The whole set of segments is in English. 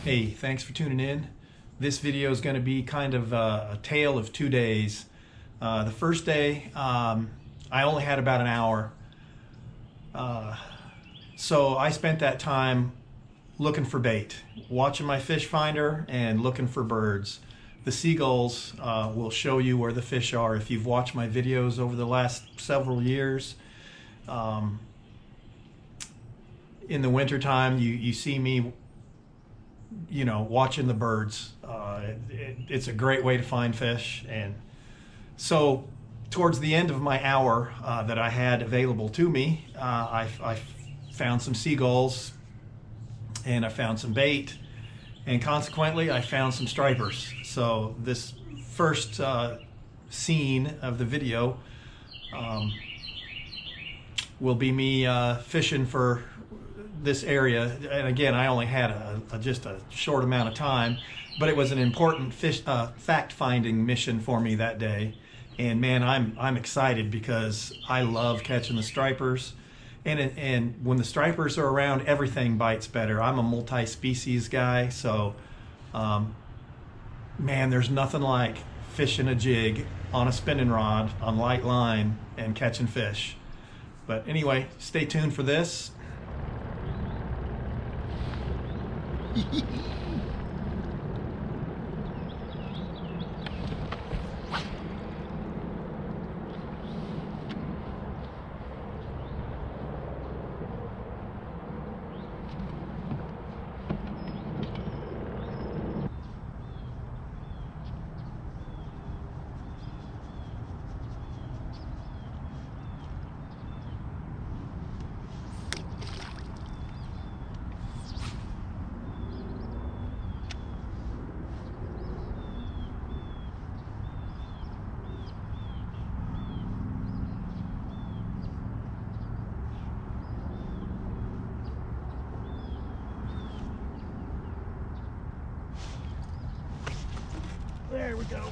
Hey, thanks for tuning in. This video is going to be kind of a tale of 2 days. The first day, I only had about an hour. So I spent that time looking for bait, watching my fish finder and looking for birds. The seagulls will show you where the fish are if you've watched my videos over the last several years. In the wintertime, you see me watching the birds. It's a great way to find fish. And so towards the end of my hour that I had available to me, I found some seagulls and I found some bait, and consequently I found some stripers. So this first scene of the video will be me fishing for this area. And again, I only had just a short amount of time, but it was an important fact-finding mission for me that day. And man, I'm excited because I love catching the stripers. And when the stripers are around, everything bites better. I'm a multi-species guy, so man, there's nothing like fishing a jig on a spinning rod on light line and catching fish. But anyway, stay tuned for this. There we go.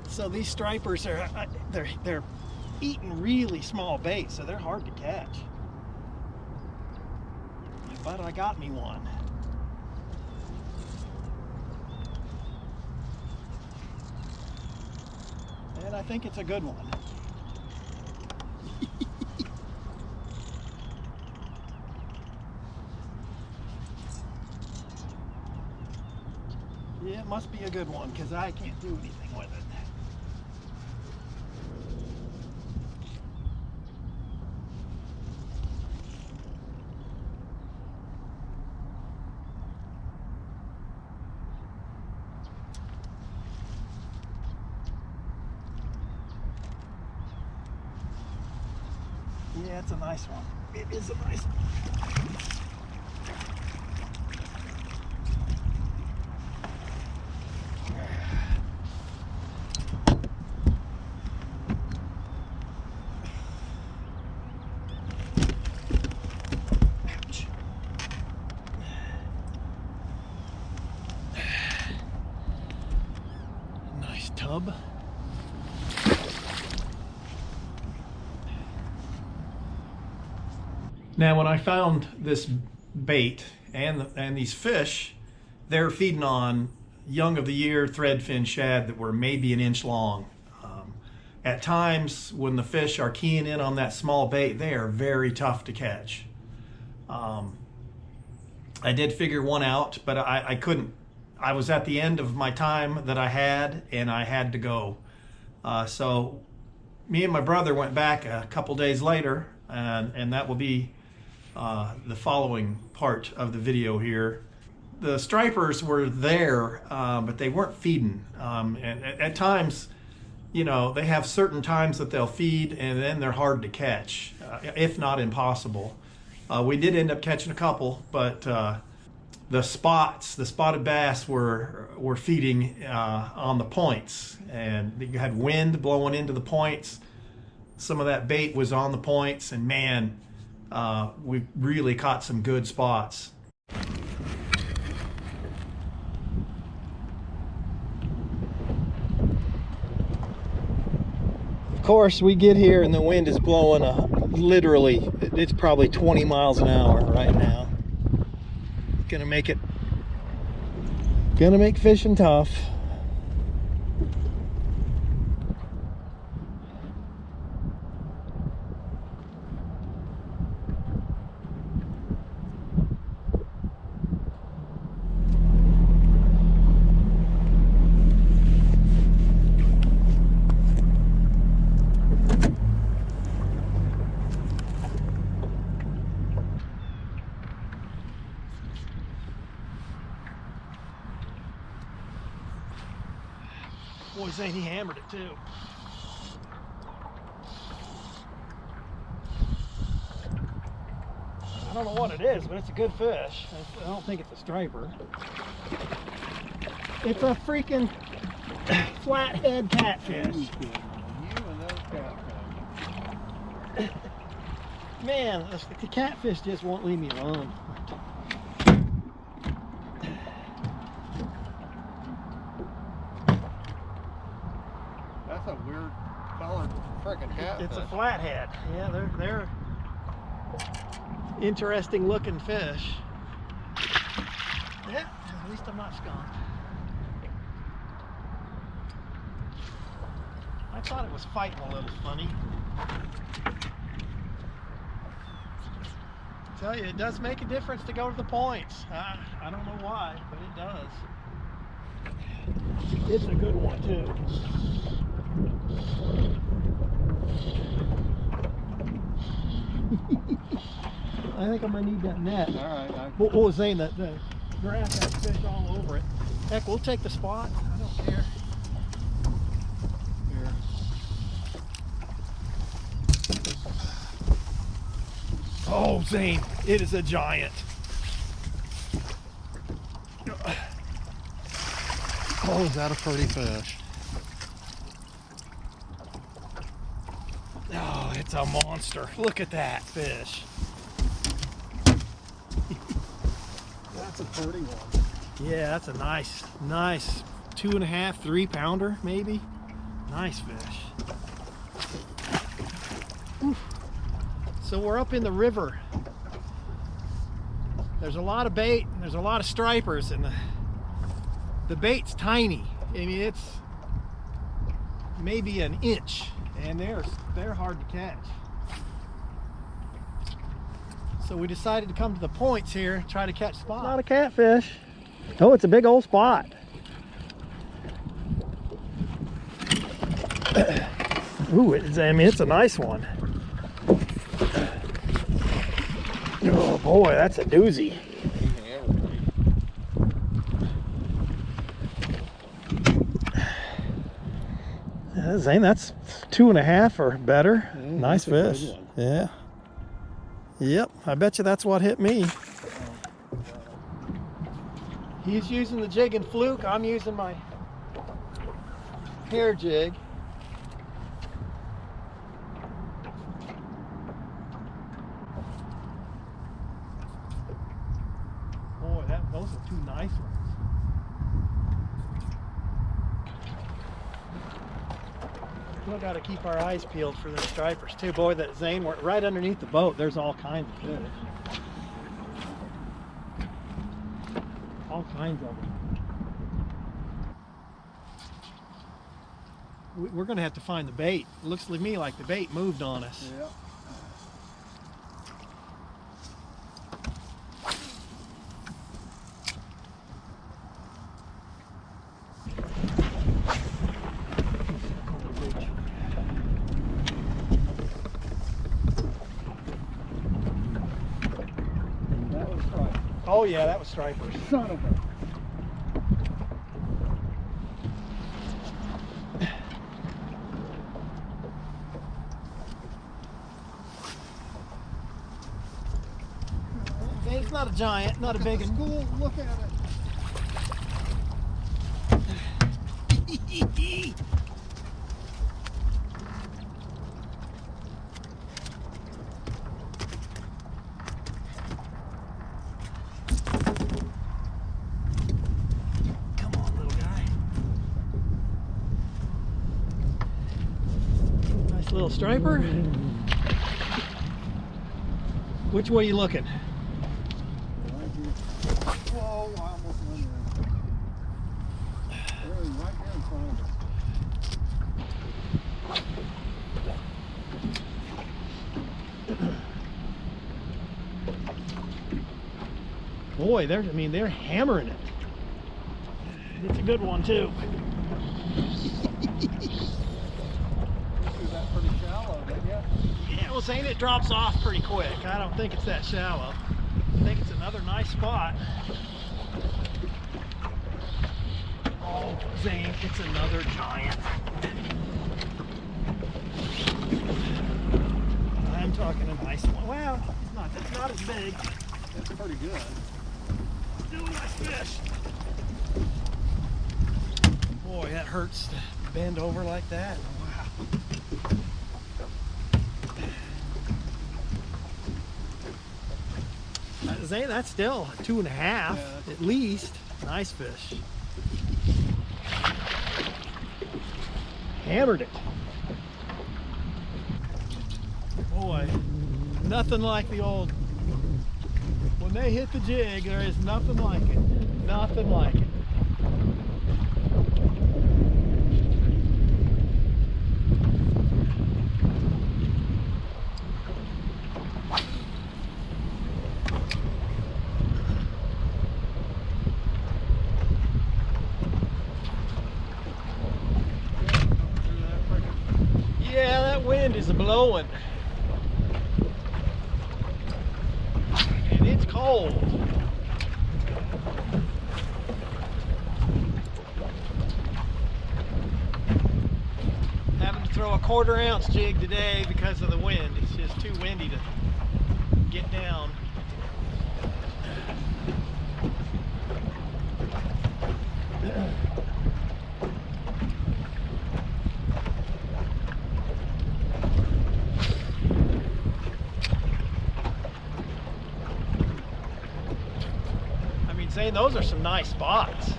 So these stripers are they're eating really small bait, so they're hard to catch. But I got me one. And I think it's a good one. Yeah, it must be a good one because I can't do anything with it. Yeah, it's a nice one. It is a nice one. Tub. Now, when I found this bait and these fish, they're feeding on young of the year threadfin shad that were maybe an inch long. At times, when the fish are keying in on that small bait, they are very tough to catch. I did figure one out, but I couldn't. I was at the end of my time that I had, and I had to go. So me and my brother went back a couple days later, and that will be the following part of the video here. The stripers were there, but they weren't feeding. And at times, they have certain times that they'll feed, and then they're hard to catch, if not impossible. We did end up catching a couple, but the spotted bass were feeding on the points, and you had wind blowing into the points. Some of that bait was on the points, and man, we really caught some good spots. course, we get here and the wind is blowing literally, it's probably 20 miles an hour right now. Gonna make fishing tough. Boy, Zane, he hammered it too. I don't know what it is, but it's a good fish. I don't think it's a striper. It's a freaking flathead catfish. You and those catfish. Man, the catfish just won't leave me alone. That's a weird colored freaking catfish. It's a flathead. Yeah, they're interesting looking fish. Yeah, at least I'm not skunked. I thought it was fighting a little funny. I tell you, it does make a difference to go to the points. I don't know why, but it does. It's a good one too. I think I'm gonna need that net. All right. What was Zane? The grass has fish all over it. Heck, we'll take the spot. I don't care. Here. Oh, Zane, it is a giant. Oh, is that a pretty fish? Oh, it's a monster. Look at that fish. That's a pretty one. Yeah, that's a nice 2.5, 3 pounder maybe. Nice fish. Oof. So we're up in the river. There's a lot of bait and there's a lot of stripers, and the bait's tiny. I mean, it's maybe an inch, and they're hard to catch. So we decided to come to the points here, try to catch spots. Not a catfish. Oh, it's a big old spot. Ooh, I mean, it's a nice one. Oh boy, that's a doozy. Zane, that's 2.5 or better. Nice fish. Yeah. Yep, I bet you that's what hit me. He's using the jig and fluke. I'm using my hair jig. Boy, those are two nice ones. Still got to keep our eyes peeled for the stripers too. Boy, that Zane, we're right underneath the boat. There's all kinds of fish. All kinds of them. We're going to have to find the bait. It looks to me like the bait moved on us. Yep. Oh yeah, that was stripers. Son of a... It's not a giant, not a big one. School, look at it. Come on, little guy. I little striper. Which way you looking? Right here. Whoa, I almost went there. There, right here in front of us. Boy, they're hammering it. It's a good one too. That pretty shallow, didn't you? Yeah, well, Zane, it drops off pretty quick. I don't think it's that shallow. I think it's another nice spot. Oh, Zane, it's another giant. I'm talking a nice one. Well, it's not as big. It's pretty good. Still a nice fish. Boy, that hurts to bend over like that. Wow. Zane, that's still 2.5 at least. Nice fish. Hammered it. Boy, nothing like the old. When they hit the jig, there is nothing like it. Nothing like it. Yeah, that wind is blowing. And it's cold. Having to throw a 1/4 ounce jig today because of the wind. It's just too windy to get down. Saying those are some nice spots.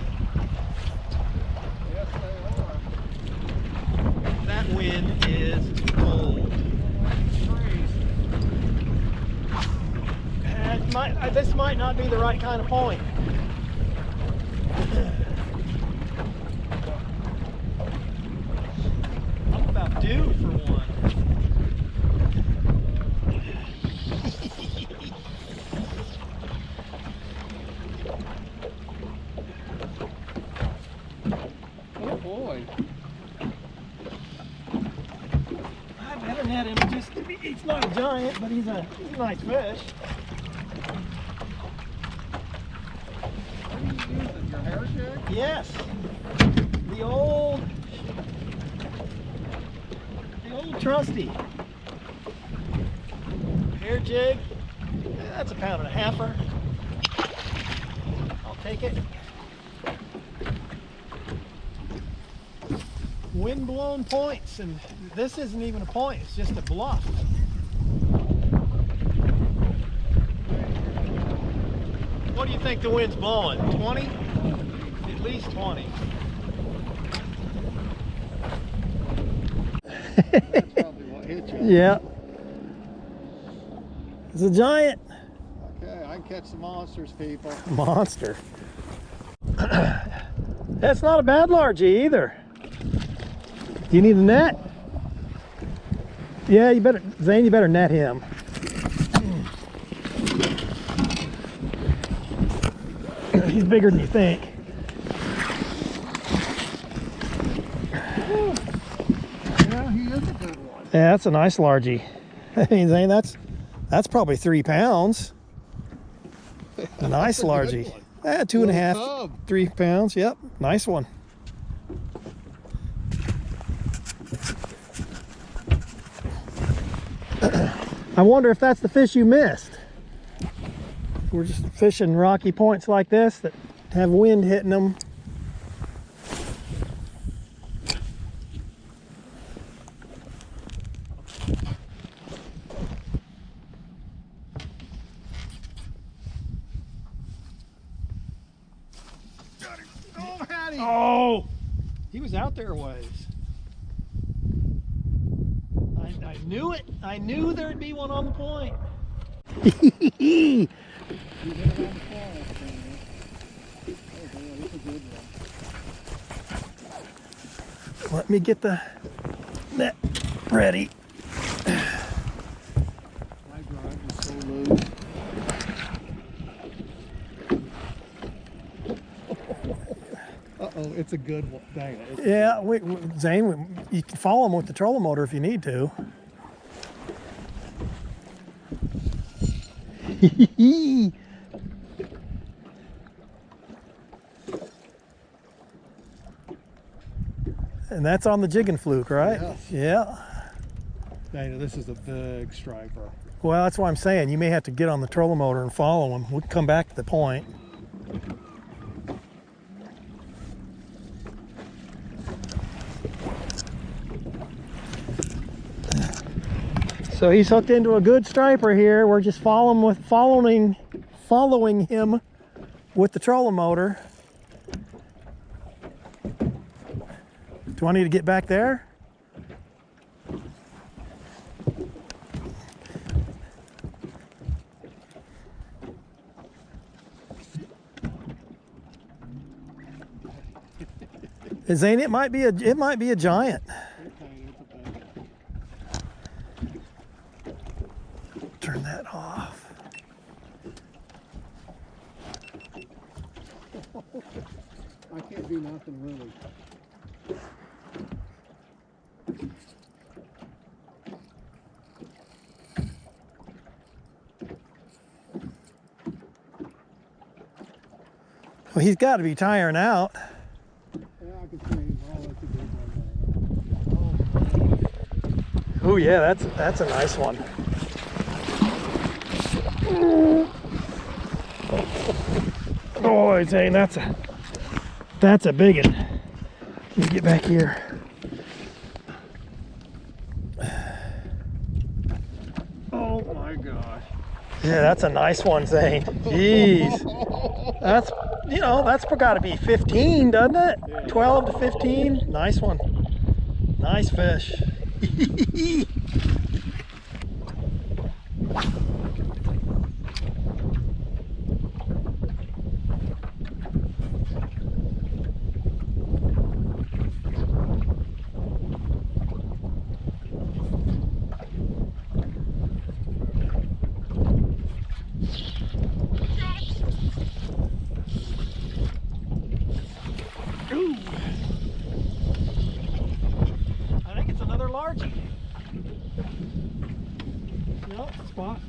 Yes, they are. That wind is cold. This might not be the right kind of point. I'm about due for one. Oh boy. I better net him. He's not a giant, but he's a nice fish. What are you using? Your hair jig? Yes. The old trusty hair jig. That's 1.5 pounds. I'll take it. Wind-blown points, and this isn't even a point, it's just a bluff. What do you think the wind's blowing? 20? At least 20. That's probably what hit you. Yeah. It's a giant. Okay, I can catch the monsters, people. Monster. That's not a bad largie either. Do you need a net? Yeah, you better, Zane, you better net him. He's bigger than you think. Yeah, he is a good one. Yeah, that's a nice largie. I mean, Zane, that's probably 3 pounds. A nice largie. 2.5, Cub. 3 pounds. Yep, nice one. I wonder if that's the fish you missed. We're just fishing rocky points like this that have wind hitting them. Got him. Oh, had him. Oh, he was out there a ways. knew it. I knew there'd be one on the point. You hit it on the fall. Oh boy, that's a good one. Let me get the net ready. My drive is so loose. Uh-oh, it's a good one. Dang it. Yeah, Zane, you can follow them with the trolling motor if you need to. And that's on the jigging fluke, right? Yes. Yeah. Dana, this is a big striper. Well, that's why I'm saying you may have to get on the trolling motor and follow them. We can come back to the point. So he's hooked into a good striper here. We're just following him with the trolling motor. Do I need to get back there? Zane, it might be a giant. Turn that off. I can't do nothing really. Well, he's got to be tiring out. Yeah, I can see. Oh, that's a good one. Oh yeah, that's a nice one. Oh, Zane, that's a big one. Let me get back here. Oh my gosh. Yeah, that's a nice one, Zane. Jeez. That's got to be 15, doesn't it? Yeah. 12 to 15. Nice one. Nice fish. Ooh. I think it's another largie. Nope, spot.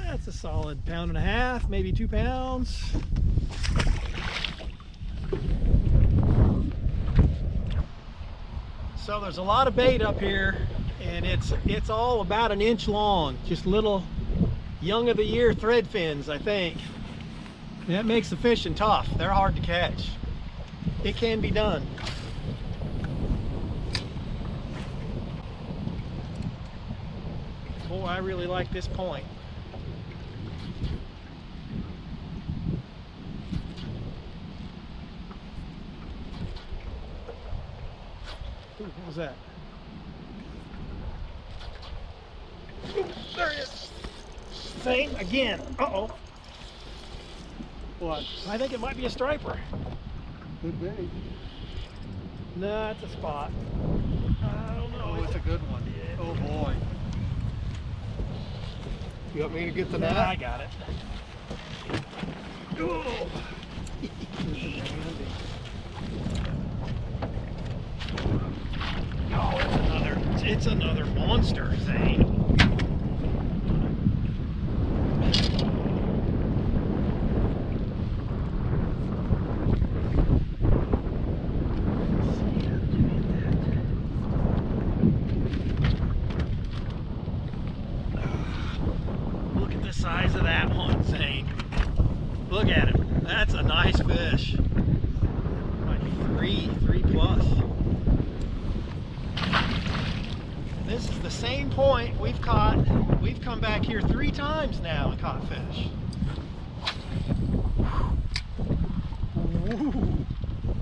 That's a solid 1.5 pounds, maybe 2 pounds. So there's a lot of bait up here, and it's all about 1 inch long, just little young of the year thread fins, I think. And that makes the fishing tough. They're hard to catch. It can be done. Boy, I really like this point. Ooh, what was that? Ooh, there he is. Same again. Uh-oh. What? I think it might be a striper. Could be. No, it's a spot. I don't know. Oh, it's a good one. Yeah. Oh boy. You want me to get the net? I got it. Oh. Oh, it's another monster thing. Look at the size of that one, Zane. Look at him. That's a nice fish. Might be three plus. This is the same point we've come back here 3 times now and caught fish. Ooh,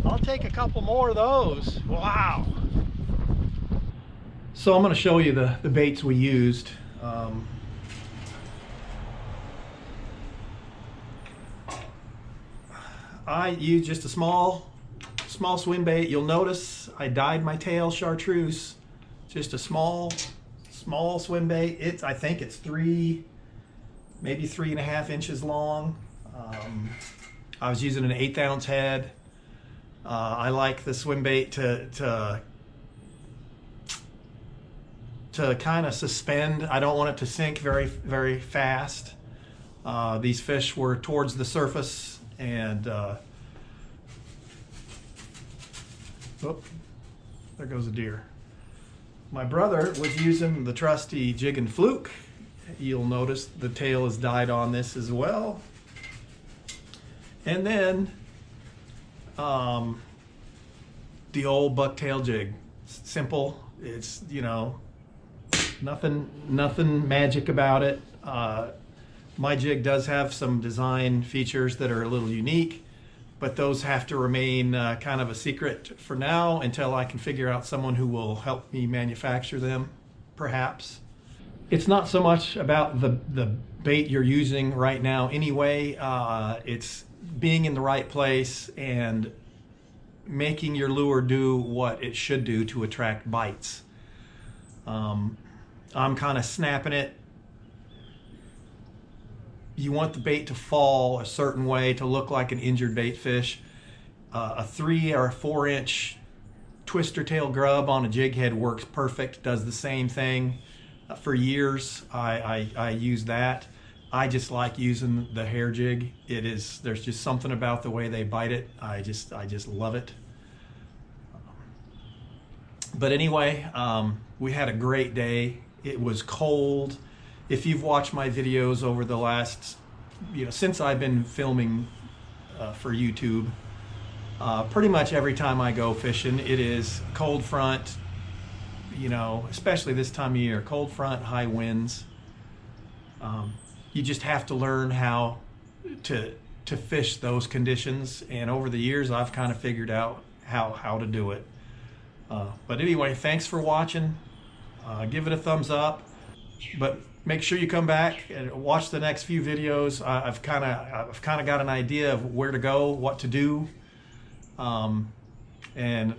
I'll take a couple more of those. Wow. So I'm going to show you the baits we used. I used just a small swim bait. You'll notice I dyed my tail chartreuse. Just a small swim bait. I think it's maybe 3.5 inches long. I was using an 1/8 ounce head. I like the swim bait to kind of suspend. I don't want it to sink very fast. These fish were towards the surface, and oh, there goes a deer. My brother was using the trusty jig and fluke. You'll notice the tail is dyed on this as well. And then the old bucktail jig. Simple. It's, you know, nothing magic about it. My jig does have some design features that are a little unique, but those have to remain kind of a secret for now until I can figure out someone who will help me manufacture them, perhaps. It's not so much about the bait you're using right now anyway. It's being in the right place and making your lure do what it should do to attract bites. I'm kind of snapping it. You want the bait to fall a certain way to look like an injured bait fish. A 3 or 4 inch twister tail grub on a jig head works perfect, does the same thing. For years I use that. I just like using the hair jig. There's just something about the way they bite it. I just love it. But anyway, we had a great day. It was cold. If you've watched my videos over the last, since I've been filming for YouTube, pretty much every time I go fishing, it is cold front, especially this time of year, cold front, high winds. You just have to learn how to fish those conditions, and over the years I've kind of figured out how to do it. But anyway, thanks for watching. Give it a thumbs up, but make sure you come back and watch the next few videos. I've kind of got an idea of where to go, what to do. And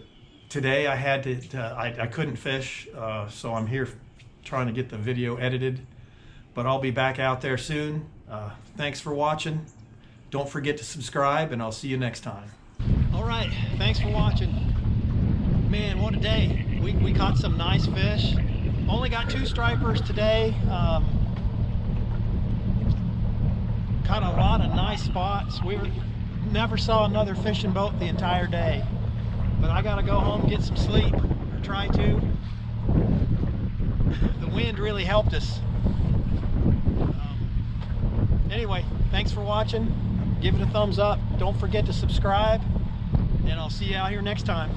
today I had I couldn't fish, so I'm here trying to get the video edited. But I'll be back out there soon. Thanks for watching. Don't forget to subscribe, and I'll see you next time. All right, thanks for watching. Man, what a day. We caught some nice fish. Only got 2 stripers today. Caught a lot of nice spots. Never saw another fishing boat the entire day. But I gotta go home and get some sleep, or try to. The wind really helped us. Anyway, thanks for watching. Give it a thumbs up. Don't forget to subscribe, and I'll see you out here next time.